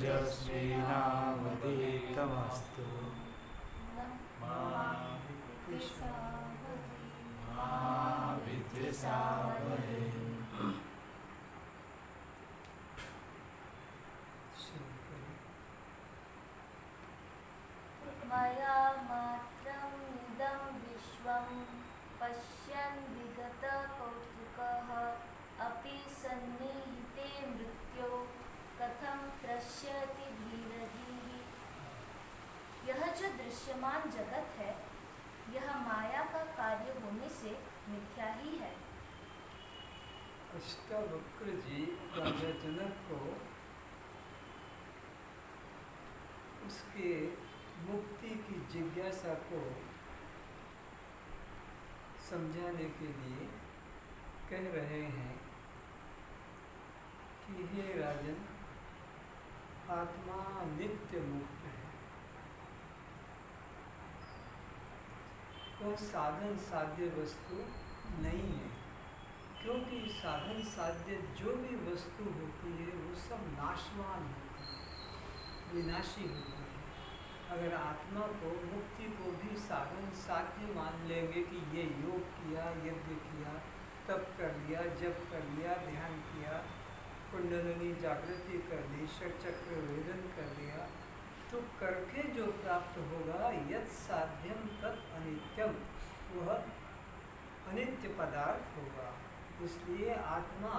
तेजस्विनावधीतमस्तु मा विद्विषावहै। मया मात्रम् इदं विश्वं पश्यन् विगतकौतुकः अपि सन्निहिते मृत्यो कथं त्रस्यति धीरधीः। यह जो दृश्यमान जगत है यह माया का कार्य होने से मिथ्या ही है। अष्टावक्र जी राजा जनक को उसके मुक्ति की जिज्ञासा को समझाने के लिए कह रहे हैं कि हे राजन, आत्मा नित्य मुक्त है। वह साधन साध्य वस्तु नहीं है, क्योंकि साधन साध्य जो भी वस्तु होती है वो सब नाशवान होती है, विनाशी होती है। अगर आत्मा को, मुक्ति को भी साधन साध्य मान लेंगे कि ये योग किया, यज्ञ किया, तप कर लिया, जप कर लिया, ध्यान किया, कुंडलिनी जागृति कर ली, षटचक्र वेदन कर लिया, तो करके जो प्राप्त होगा यत् साध्यम तत् अनित्यम, वह अनित्य पदार्थ होगा। इसलिए आत्मा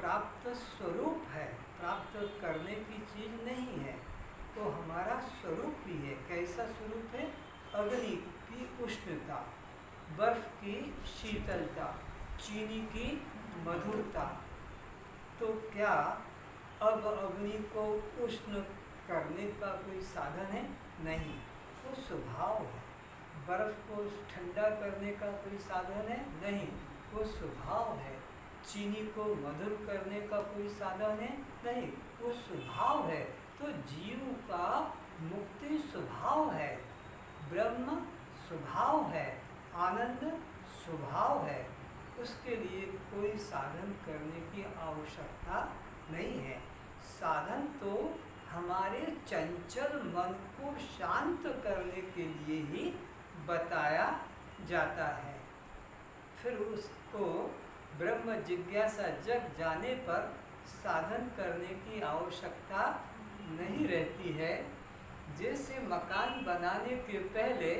प्राप्त स्वरूप है, प्राप्त करने की चीज नहीं है। तो हमारा स्वरूप भी है। कैसा स्वरूप है? अग्नि की उष्णता, बर्फ की शीतलता, चीनी की मधुरता। तो क्या अब अग्नि को उष्ण करने का कोई साधन है? नहीं, वो स्वभाव है। बर्फ को ठंडा करने का कोई साधन है? नहीं, वो स्वभाव है। चीनी को मधुर करने का कोई साधन है? नहीं, वो स्वभाव है। तो जीव का मुक्ति स्वभाव है, ब्रह्म स्वभाव है, आनंद स्वभाव है। उसके लिए कोई साधन करने की आवश्यकता नहीं है। साधन तो हमारे चंचल मन को शांत करने के लिए ही बताया जाता है। फिर उसको ब्रह्म जिज्ञासा जग जाने पर साधन करने की आवश्यकता नहीं रहती है। जैसे मकान बनाने के पहले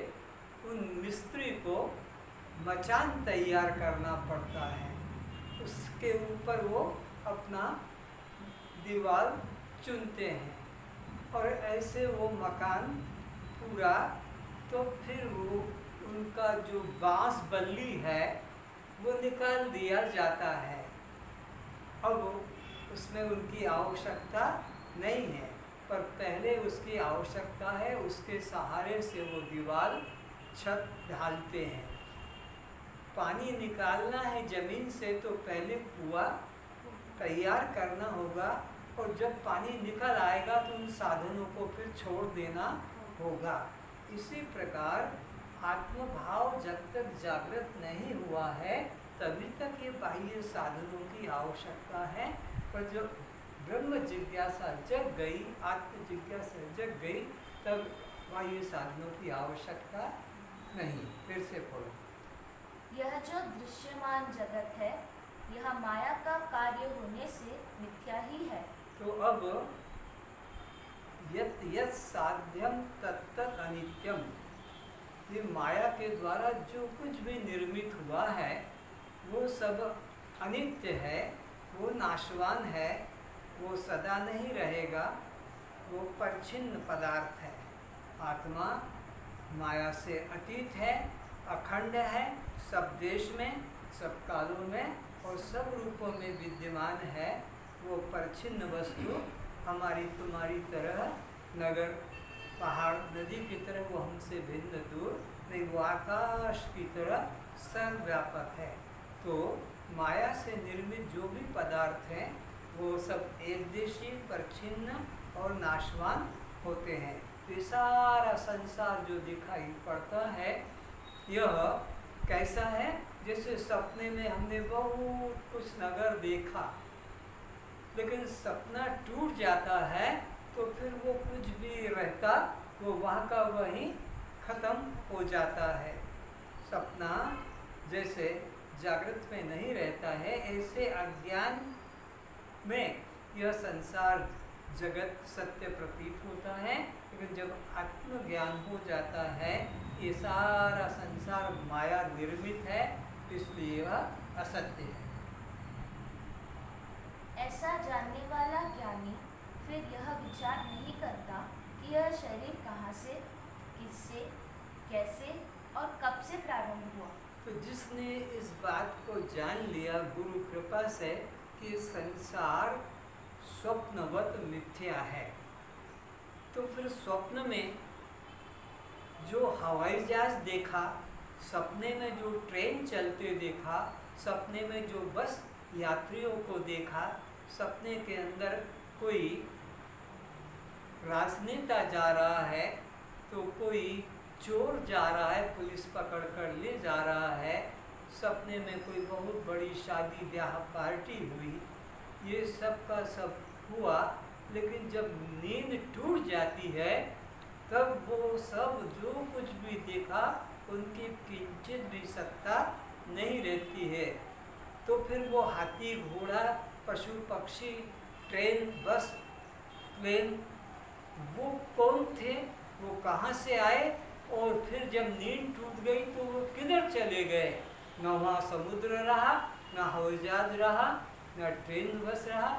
उन मिस्त्री को मचान तैयार करना पड़ता है, उसके ऊपर वो अपना दीवार चुनते हैं, और ऐसे वो मकान पूरा, तो फिर वो उनका जो बांस बल्ली है वो निकाल दिया जाता है। अब उसमें उनकी आवश्यकता नहीं है, पर पहले उसकी आवश्यकता है। उसके सहारे से वो दीवार छत ढालते हैं। पानी निकालना है जमीन से तो पहले कुआं तैयार करना होगा, और जब पानी निकल आएगा तो उन साधनों को फिर छोड़ देना होगा। इसी प्रकार आत्मभाव जब तक जागृत नहीं हुआ है तभी तक ये बाह्य साधनों की आवश्यकता है। पर जब ब्रह्म जिज्ञासा जग गई, आत्म जिज्ञासा जग गई, तब बाह्य साधनों की आवश्यकता नहीं। फिर से पढ़ो। यह जो दृश्यमान जगत है यह माया का कार्य होने से मिथ्या ही है। तो अब यत् यत् साध्यम तत्त अनित्यम, ये माया के द्वारा जो कुछ भी निर्मित हुआ है वो सब अनित्य है, वो नाशवान है, वो सदा नहीं रहेगा, वो परिच्छिन्न पदार्थ है। आत्मा माया से अतीत है, अखंड है, सब देश में, सब कालों में और सब रूपों में विद्यमान है। वो परिच्छिन्न वस्तु हमारी तुम्हारी तरह, नगर पहाड़ नदी की तरह वो हमसे भिन्न दूर नहीं, वो आकाश की तरह सर्वव्यापक है। तो माया से निर्मित जो भी पदार्थ हैं वो सब एकदेशी, परिच्छिन्न और नाशवान होते हैं। तो सारा संसार जो दिखाई पड़ता है यह कैसा है? जैसे सपने में हमने बहुत कुछ नगर देखा, लेकिन सपना टूट जाता है तो फिर वो कुछ भी रहता वो वहाँ का वहीं खत्म हो जाता है। सपना जैसे जागृत में नहीं रहता है, ऐसे अज्ञान में यह संसार जगत सत्य प्रतीत होता है, लेकिन जब आत्मज्ञान हो जाता है ये सारा संसार माया निर्मित है, इसलिए यह असत्य है। ऐसा जानने वाला ज्ञानी फिर यह विचार नहीं करता कि यह शरीर कहाँ से, किससे, कैसे और कब से प्रारंभ हुआ। तो जिसने इस बात को जान लिया गुरु कृपा से कि संसार स्वप्नवत मिथ्या है, तो फिर स्वप्न में जो हवाई जहाज देखा, सपने में जो ट्रेन चलते देखा, सपने में जो बस यात्रियों को देखा, सपने के अंदर कोई राजनेता जा रहा है तो कोई चोर जा रहा है, पुलिस पकड़ कर ले जा रहा है, सपने में कोई बहुत बड़ी शादी ब्याह पार्टी हुई, ये सब का सब हुआ। लेकिन जब नींद टूट जाती है तब वो सब जो कुछ भी देखा उनकी किंचित भी सत्ता नहीं रहती है। तो फिर वो हाथी, घोड़ा, पशु पक्षी, ट्रेन, बस, प्लेन, वो कौन थे, वो कहाँ से आए, और फिर जब नींद टूट गई तो वो किधर चले गए। न वहाँ समुद्र रहा, न हवाई जहाज रहा, न ट्रेन बस रहा।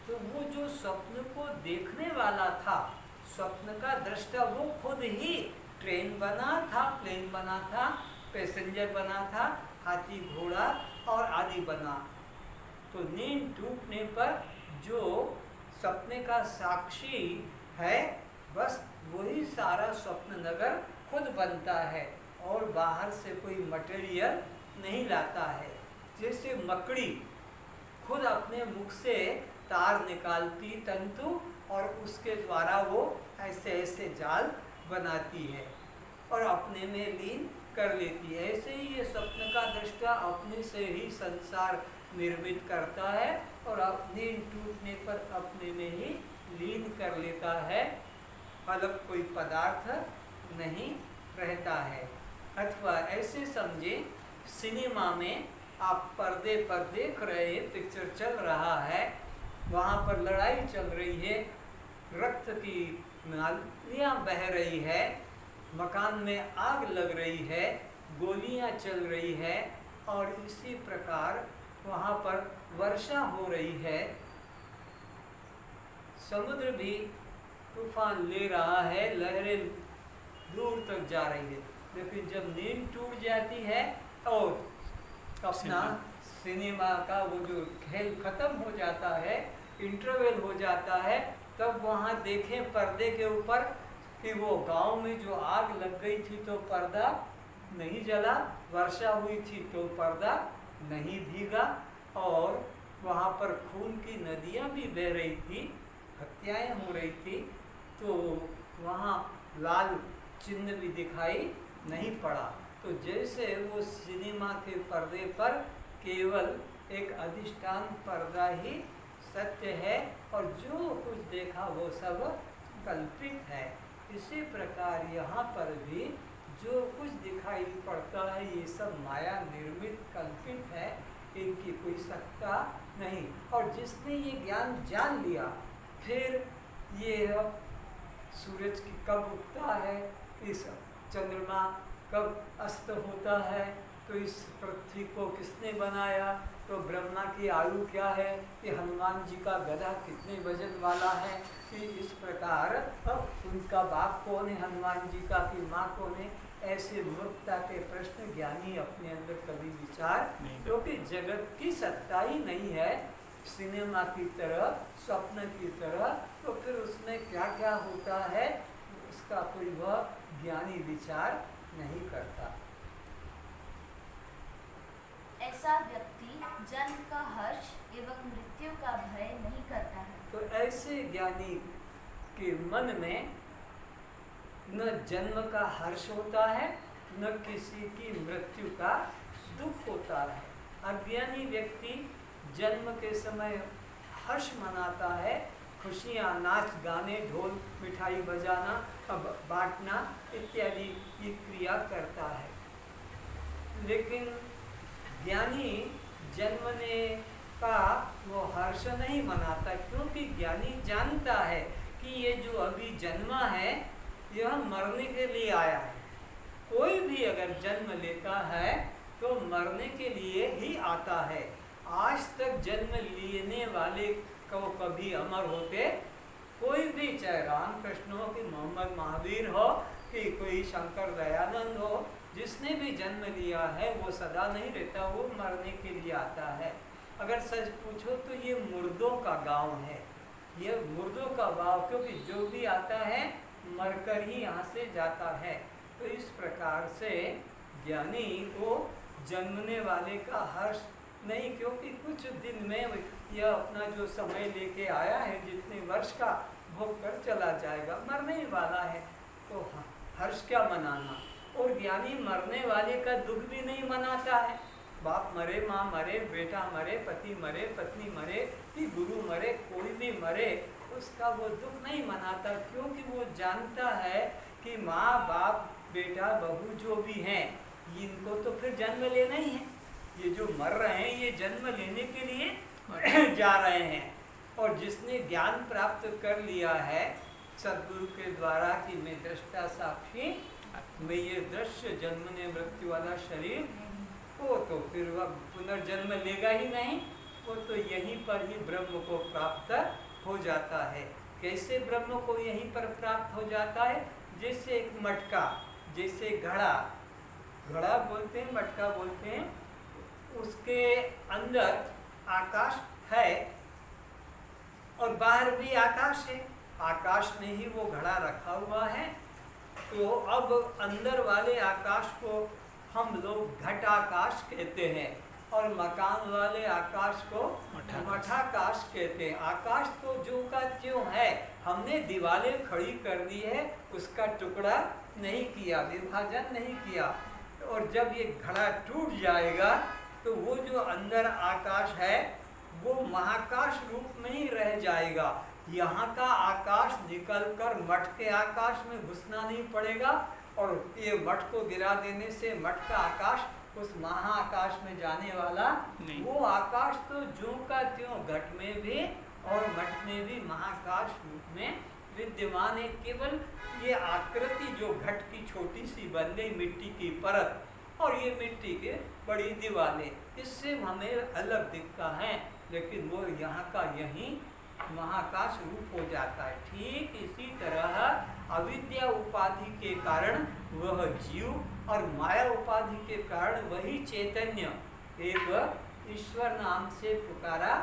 तो वो जो स्वप्न को देखने वाला था, स्वप्न का दृष्टा, वो खुद ही ट्रेन बना था, प्लेन बना था, पैसेंजर बना था, हाथी, घोड़ा और आदि बना। तो नींद टूटने पर जो सपने का साक्षी है, बस वही सारा स्वप्न नगर खुद बनता है और बाहर से कोई मटेरियल नहीं लाता है। जैसे मकड़ी खुद अपने मुख से तार निकालती, तंतु, और उसके द्वारा वो ऐसे ऐसे जाल बनाती है और अपने में लीन कर लेती है। ऐसे ही ये स्वप्न का दृष्टा अपने से ही संसार निर्मित करता है और नींद टूटने पर अपने में ही लीन कर लेता है, अलग कोई पदार्थ नहीं रहता है। अथवा ऐसे समझे, सिनेमा में आप पर्दे पर देख रहे हैं, पिक्चर चल रहा है, वहाँ पर लड़ाई चल रही है, रक्त की नालियाँ बह रही है, मकान में आग लग रही है, गोलियाँ चल रही है और इसी प्रकार वहाँ पर वर्षा हो रही है, समुद्र भी तूफान ले रहा है, लहरें दूर तक जा रही है। लेकिन जब नींद टूट जाती है और अपना सिनेमा का वो जो खेल खत्म हो जाता है, इंटरवल हो जाता है, तब वहाँ देखें पर्दे के ऊपर कि वो गांव में जो आग लग गई थी तो पर्दा नहीं जला, वर्षा हुई थी तो पर्दा नहीं भीगा और वहाँ पर खून की नदियाँ भी बह रही थी, हत्याएं हो रही थी, तो वहाँ लाल चिन्ह भी दिखाई नहीं पड़ा। तो जैसे वो सिनेमा के पर्दे पर केवल एक अधिष्ठान पर्दा ही सत्य है और जो कुछ देखा वो सब कल्पित है, इसी प्रकार यहाँ पर भी जो कुछ दिखाई पड़ता है ये सब माया निर्मित कल्पित है, इनकी कोई सत्ता नहीं। और जिसने ये ज्ञान जान लिया, फिर ये सूरज की कब उगता है, इस चंद्रमा कब अस्त होता है, तो इस पृथ्वी को किसने बनाया, तो ब्रह्मा की आयु क्या है, कि हनुमान जी का गधा कितने वजन वाला है, कि इस प्रकार अब उनका बाप कौन है हनुमान जी का, कि माँ कौन है, ऐसे मूर्खता के प्रश्न ज्ञानी अपने अंदर कभी विचार, क्योंकि जगत की सत्ता ही नहीं है सिनेमा की तरह, स्वप्न की तरह, तो फिर उसमें क्या क्या होता है उसका कोई वह ज्ञानी विचार नहीं करता। ऐसा व्यक्ति जन्म का हर्ष एवं मृत्यु का भय नहीं करता है। तो ऐसे ज्ञानी के मन में न जन्म का हर्ष होता है, न किसी की मृत्यु का दुख होता है। अज्ञानी व्यक्ति जन्म के समय हर्ष मनाता है खुशियाँ, नाच गाने, ढोल मिठाई बजाना, बांटना इत्यादि की क्रिया करता है। लेकिन ज्ञानी जन्मने का वो हर्ष नहीं मनाता, क्योंकि ज्ञानी जानता है कि ये जो अभी जन्मा है यह मरने के लिए आया है। कोई भी अगर जन्म लेता है तो मरने के लिए ही आता है। आज तक जन्म लेने वाले को कभी अमर होते कोई भी, चाहे रामकृष्ण हो कि मोहम्मद महावीर हो कि कोई शंकर दयानंद हो, जिसने भी जन्म लिया है वो सदा नहीं रहता, वो मरने के लिए आता है। अगर सच पूछो तो ये मुर्दों का गांव है, ये मुर्दों का गांव, क्योंकि जो भी आता है मरकर ही यहाँ से जाता है। तो इस प्रकार से ज्ञानी को जन्मने वाले का हर्ष नहीं, क्योंकि कुछ दिन में यह अपना जो समय लेके आया है, जितने वर्ष का भोग कर चला जाएगा, मरने ही वाला है, तो हर्ष क्या मनाना। और ज्ञानी मरने वाले का दुख भी नहीं मनाता है। बाप मरे, माँ मरे, बेटा मरे, पति मरे, पत्नी मरे, कि गुरु मरे, कोई भी मरे, उसका वो दुख नहीं मनाता, क्योंकि वो जानता है कि माँ बाप बेटा बहू जो भी हैं इनको तो फिर जन्म लेना ही है। ये जो मर रहे हैं ये जन्म लेने के लिए जा रहे हैं। और जिसने ज्ञान प्राप्त कर लिया है सद्गुरु के द्वारा कि मैं दृष्टा साक्षी, मैं ये दृश्य जन्मने मृत्यु वाला शरीर, वो तो फिर वह पुनर्जन्म लेगा ही नहीं, वो तो यहीं पर ही ब्रह्म को प्राप्त हो जाता है। कैसे ब्रह्म को यहीं पर प्राप्त हो जाता है? जैसे एक मटका, जैसे घड़ा, घड़ा बोलते हैं, मटका बोलते हैं, उसके अंदर आकाश है और बाहर भी आकाश है, आकाश में ही वो घड़ा रखा हुआ है। तो अब अंदर वाले आकाश को हम लोग घटाकाश कहते हैं और मकान वाले आकाश को मठाकाश कहते हैं। आकाश तो जो का त्यों है, हमने दीवारें खड़ी कर दी है, उसका टुकड़ा नहीं किया, विभाजन नहीं किया। और जब ये घड़ा टूट जाएगा तो वो जो अंदर आकाश है वो महाकाश रूप में ही रह जाएगा। यहाँ का आकाश निकलकर मठ के आकाश में घुसना नहीं पड़ेगा, और ये मठ को गिरा देने से मठ का आकाश उस महाआकाश में जाने वाला नहीं। वो आकाश तो ज्यों का त्यों घट में भी और मठ में भी महाकाश रूप में विद्यमान है। केवल ये आकृति जो घट की छोटी सी बन गई मिट्टी की परत और ये मिट्टी के बड़ी दीवारें, इससे हमें अलग दिखता है, लेकिन वो यहाँ का यही महाकाश रूप हो जाता है। ठीक इसी तरह अविद्या उपाधि के कारण वह जीव और माया उपाधि के कारण वही चैतन्य एक ईश्वर नाम से पुकारा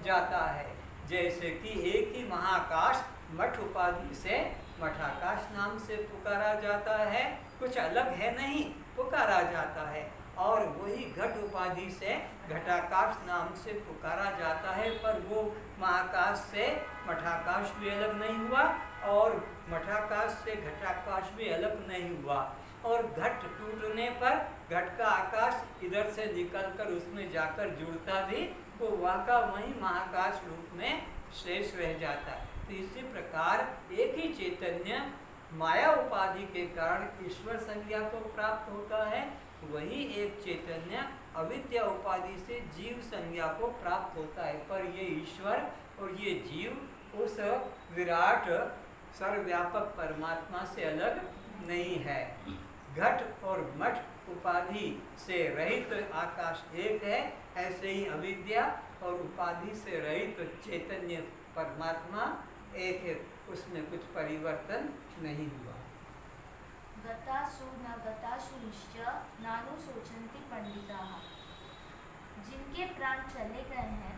जाता है। जैसे कि एक ही महाकाश मठ उपाधि से मठाकाश नाम से पुकारा जाता है, कुछ अलग है नहीं, पुकारा जाता है। और वही घट उपाधि से घटाकाश नाम से पुकारा जाता है, पर वो महाकाश से मठाकाश भी अलग नहीं हुआ और मठाकाश से घटाकाश भी अलग नहीं हुआ। और घट टूटने पर घट का आकाश इधर से निकलकर उसमें जाकर जुड़ता भी वो वहाँ का वही महाकाश रूप में शेष रह जाता है। तो इसी प्रकार एक ही चैतन्य माया उपाधि के कारण ईश्वर संज्ञा को प्राप्त होता है, वही एक चैतन्य अविद्या उपाधि से जीव संज्ञा को प्राप्त होता है। पर ये ईश्वर और ये जीव उस विराट सर्वव्यापक परमात्मा से अलग नहीं है। घट और मठ उपाधि से रहित आकाश एक है, ऐसे ही अविद्या और उपाधि से रहित चैतन्य परमात्मा एक है, उसमें कुछ परिवर्तन नहीं हुआ। गतासु न गतासुश्च नानु सोचन्ति पंडिताः। जिनके प्राण चले गए हैं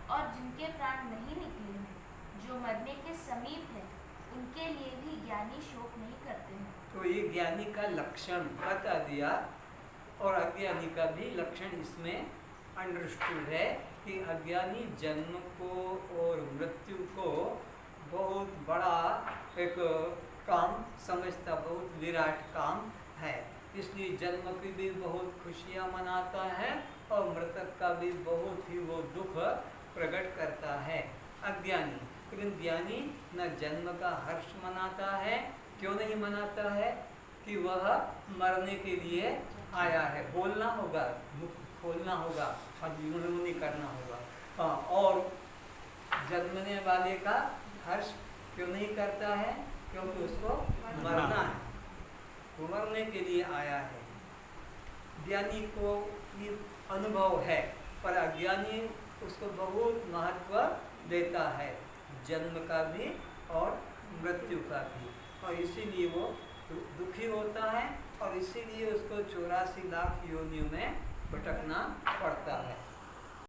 और जिनके प्राण नहीं निकले हैं, जो मरने के समीप है, उनके लिए भी ज्ञानी शोक नहीं करते हैं। तो ये ज्ञानी का लक्षण बता दिया, और अज्ञानी का भी लक्षण इसमें अंडरस्टूड है कि अज्ञानी जन्म को और मृत्यु को बहुत बड़ा एक काम समझता, बहुत विराट काम है, इसलिए जन्म की भी बहुत खुशियाँ मनाता है और मृतक का भी बहुत ही वो दुख प्रकट करता है। अज्ञानी लेकिन ज्ञानी न जन्म का हर्ष मनाता है। क्यों नहीं मनाता है? कि वह मरने के लिए आया है। बोलना होगा, मुख खोलना होगा और गुणगुनी करना होगा। हाँ, और जन्मने वाले का हर्ष क्यों नहीं करता है? क्योंकि उसको मरना है, वो मरने के लिए आया है। ज्ञानी को ये अनुभव है, पर अज्ञानी उसको बहुत महत्व देता है, जन्म का भी और मृत्यु का भी, और इसीलिए वो दुखी होता है और इसीलिए उसको 84 लाख योनियों में भटकना पड़ता है।